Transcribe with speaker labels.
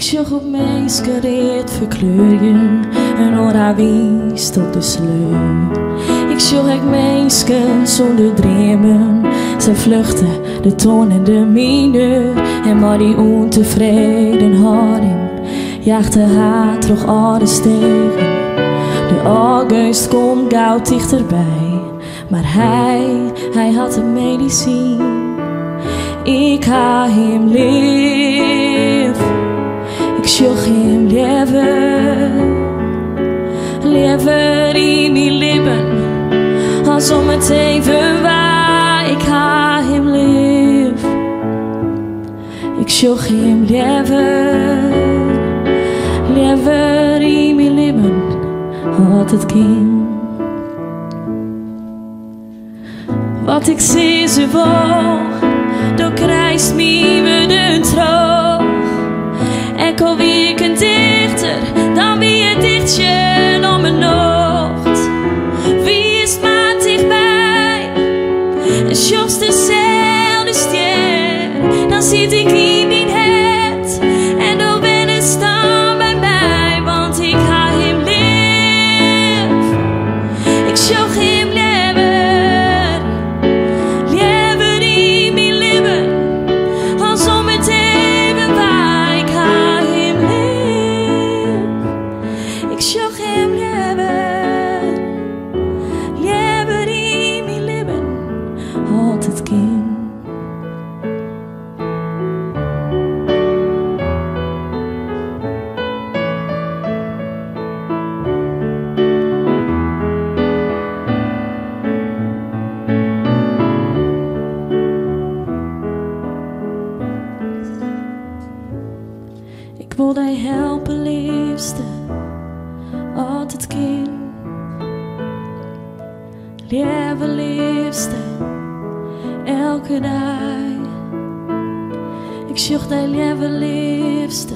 Speaker 1: zocht op mensen dit verkleuren en hoor haar wiest op de sleur. Ik zocht ook mensen zonder dromen, ze vluchten de toon en de mineur. En maar die ontevreden houding jaagde haar terug aan de stegen. De august komt gauw dichterbij, maar hij had een medicijn. Ik ha hem lief, ik zocht hem liever in mijn lippen, als om het even waar. Ik ha hem lief, ik zocht hem liever in mijn lippen, had het kind. Wat ik zie ze woog, dan krijgt me weer terug. Ik al weken dichter, dan wie het dichtje om mijn nacht. Wie is maar dichtbij, en sjofst dezelfde ster. Dan zit ik in mijn het, en dan ben het staan bij mij. Want ik ha hem lief, ik zocht hem liever in mijn lippen, als om het even waar. Ik ha hem lief, ik zocht hem liever in mijn lippen, had het kind. Ik wil jij helpen, liefste, altijd kind. Leven, liefste, elke dag. Ik zocht jij leven, liefste.